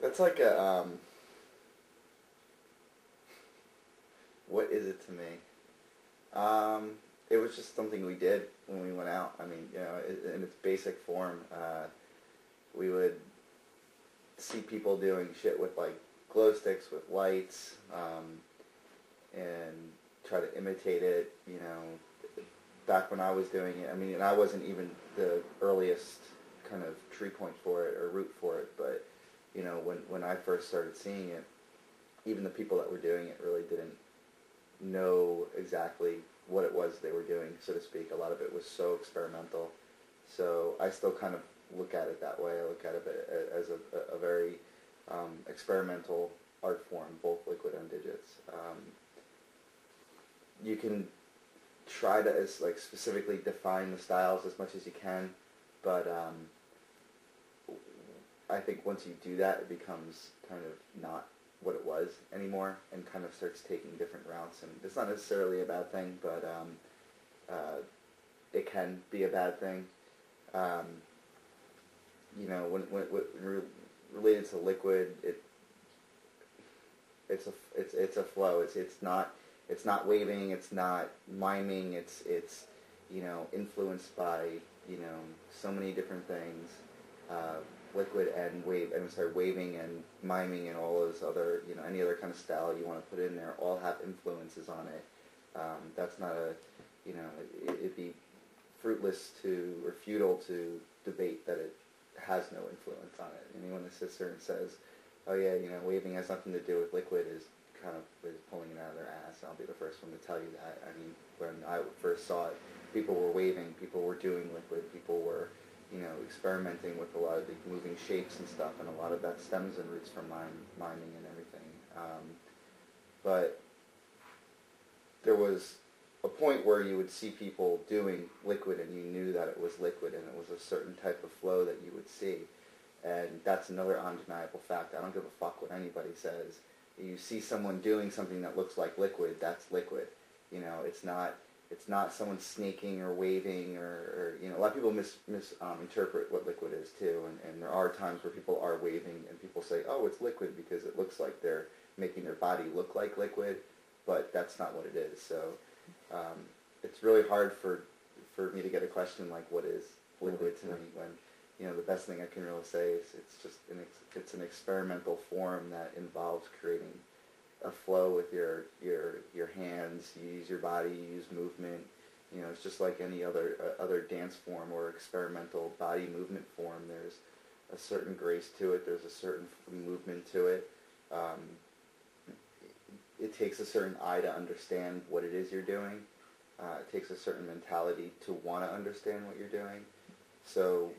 That's like a, what is it to me? It was just something we did when we went out. I mean, in its basic form, we would see people doing shit with like glow sticks with lights, and try to imitate it. Back when I was doing it, I mean, and I wasn't even the earliest kind of tree point for it or route for it, but when I first started seeing it, even the people that were doing it really didn't know exactly what it was they were doing, so to speak. A lot of it was so experimental. So I still kind of look at it that way. I look at it as a very experimental art form, both liquid and digits. You can try to specifically define the styles as much as you can, but I think once you do that, it becomes kind of not what it was anymore, and kind of starts taking different routes. And it's not necessarily a bad thing, but it can be a bad thing. When related to liquid, it's a flow. It's not waving. It's not miming. It's influenced by so many different things. Liquid and waving and miming and all those other, any other kind of style you want to put in there, all have influences on it. That's not it'd be fruitless or futile to debate that it has no influence on it. Anyone that sits there and says, oh yeah, waving has nothing to do with liquid is pulling it out of their ass. I'll be the first one to tell you that. I mean, when I first saw it, people were waving, people were doing liquid, people were experimenting with a lot of the moving shapes and stuff, and a lot of that stems and roots from miming and everything. But there was a point where you would see people doing liquid, and you knew that it was liquid, and it was a certain type of flow that you would see. And that's another undeniable fact. I don't give a fuck what anybody says. You see someone doing something that looks like liquid, that's liquid. It's not someone snaking or waving or a lot of people misinterpret what liquid is too, and there are times where people are waving and people say, oh, it's liquid because it looks like they're making their body look like liquid, but that's not what it is. So it's really hard for me to get a question like what is liquid to me when the best thing I can really say is it's an experimental form that involves creating a flow with your hands. You use your body, you use movement. It's just like any other dance form or experimental body movement form. There's a certain grace to it. There's a certain movement to it. It takes a certain eye to understand what it is you're doing. It takes a certain mentality to want to understand what you're doing. So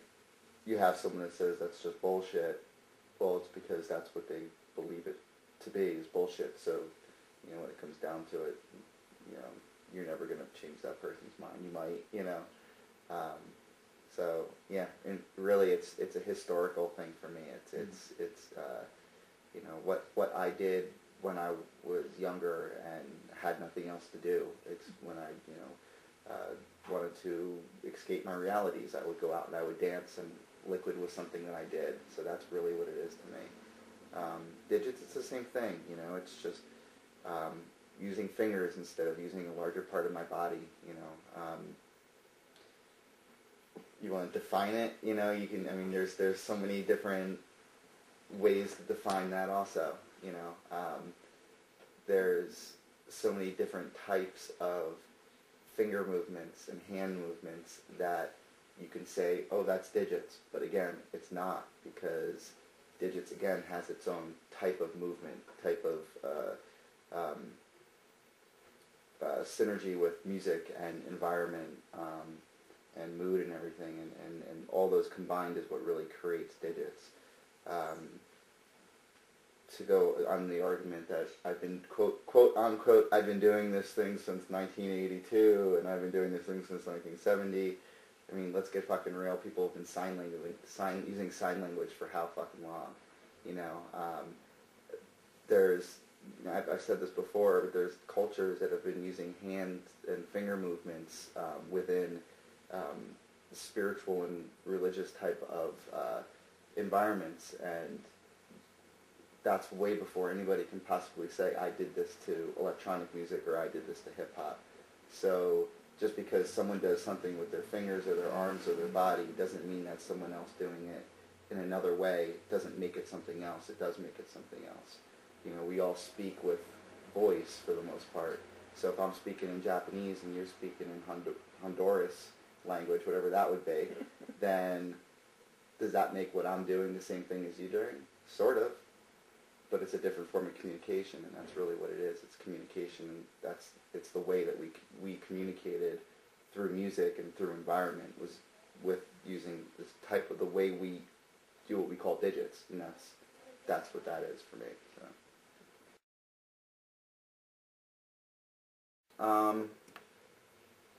you have someone that says that's just bullshit. Well, it's because that's what they believe it to be, is bullshit. So, when it comes down to it, you're never going to change that person's mind. You might, so yeah, and really, it's a historical thing for me. It's what I did when I was younger and had nothing else to do. It's when I wanted to escape my realities. I would go out and I would dance, and liquid was something that I did. So that's really what it is to me. Digits, it's the same thing, it's just using fingers instead of using a larger part of my body, you want to define it, you can, there's so many different ways to define that also, there's so many different types of finger movements and hand movements that you can say, oh, that's digits, but again, it's not, because digits, again, has its own type of movement, type of synergy with music and environment and mood and everything, and all those combined is what really creates digits. To go on the argument that I've been, quote unquote, I've been doing this thing since 1982, and I've been doing this thing since 1970, I mean, let's get fucking real. People have been using sign language for how fucking long, there's, I've said this before, but there's cultures that have been using hand and finger movements within spiritual and religious type of environments, and that's way before anybody can possibly say, I did this to electronic music or I did this to hip-hop. So just because someone does something with their fingers or their arms or their body doesn't mean that someone else doing it in another way doesn't make it something else. It does make it something else. You know, we all speak with voice for the most part. So if I'm speaking in Japanese and you're speaking in Honduras language, whatever that would be, then does that make what I'm doing the same thing as you doing? Sort of. But it's a different form of communication, and that's really what it is. It's communication, and it's the way that we communicated through music and through environment was with using this type of the way we do what we call digits, and that's what that is for me. So.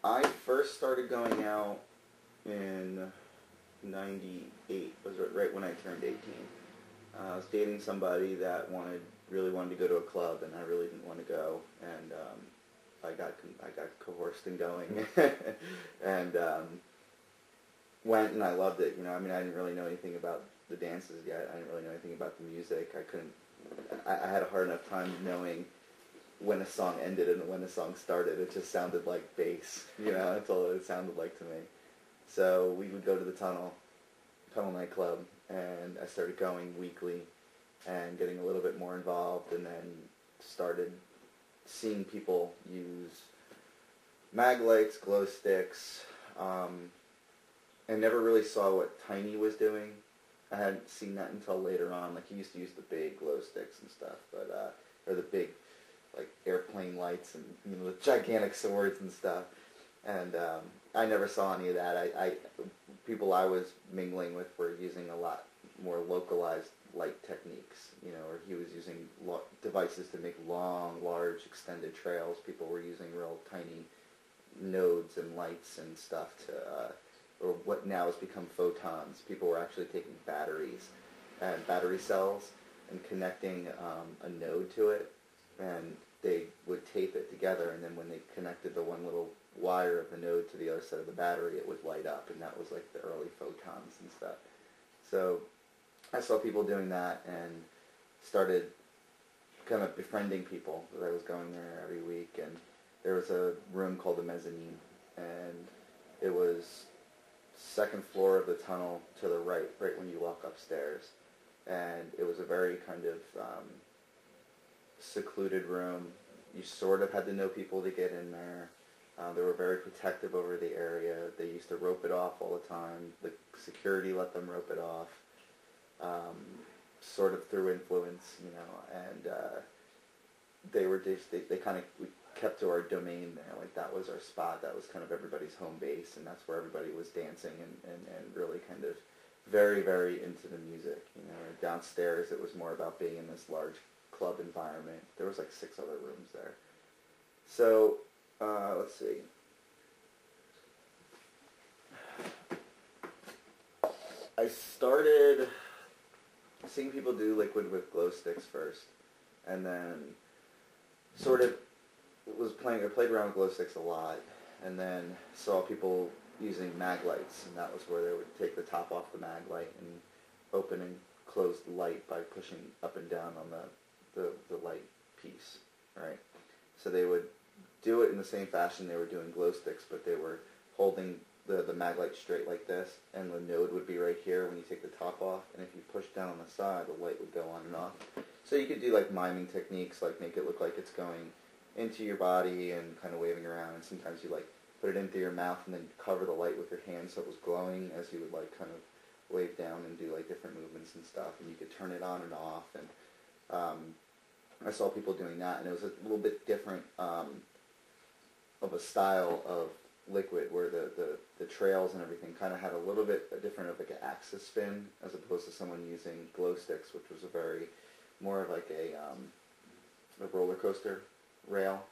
I first started going out in '98. Was right when I turned 18. I was dating somebody that really wanted to go to a club, and I really didn't want to go, and I got coerced in going, and went, and I loved it. You know, I mean, I didn't really know anything about the dances yet. I didn't really know anything about the music. I had a hard enough time knowing when a song ended and when a song started. It just sounded like bass. You know, that's all it sounded like to me. So we would go to the Tunnel nightclub, and I started going weekly and getting a little bit more involved, and then started seeing people use mag lights, glow sticks, and never really saw what Tiny was doing. I hadn't seen that until later on. Like, he used to use the big glow sticks and stuff, but or the big like airplane lights and, you know, the gigantic swords and stuff. And I never saw any of that. People I was mingling with were using a lot more localized light techniques, you know, or he was using devices to make long, large, extended trails. People were using real tiny nodes and lights and stuff or what now has become photons. People were actually taking batteries and battery cells and connecting a node to it, and they would tape it together, and then when they connected the one little wire of the node to the other side of the battery, it would light up, and that was like the early photons and stuff. So I saw people doing that and started kind of befriending people, because I was going there every week, and there was a room called the mezzanine, and it was second floor of the tunnel to the right when you walk upstairs, and it was a very kind of secluded room. You sort of had to know people to get in there. They were very protective over the area. They used to rope it off all the time. The security let them rope it off, sort of through influence, you know, and they were just, they kind of, we kept to our domain there. Like, that was our spot. That was kind of everybody's home base, and that's where everybody was dancing and really kind of very, very into the music. You know, downstairs it was more about being in this large club environment. There was like 6 other rooms there. So, let's see. I started seeing people do liquid with glow sticks first, and then sort of I played around with glow sticks a lot, and then saw people using mag lights, and that was where they would take the top off the mag light and open and close the light by pushing up and down on the light piece, right? So they would do it in the same fashion they were doing glow sticks, but they were holding the mag light straight like this, and the node would be right here when you take the top off, and if you push down on the side, the light would go on and off. So you could do like miming techniques, like make it look like it's going into your body and kind of waving around, and sometimes you like put it into your mouth and then cover the light with your hand so it was glowing as you would like kind of wave down and do like different movements and stuff, and you could turn it on and off, and I saw people doing that, and it was a little bit different of a style of liquid, where the trails and everything kind of had a little bit different of like an axis spin, as opposed to someone using glow sticks, which was a very more of like a roller coaster rail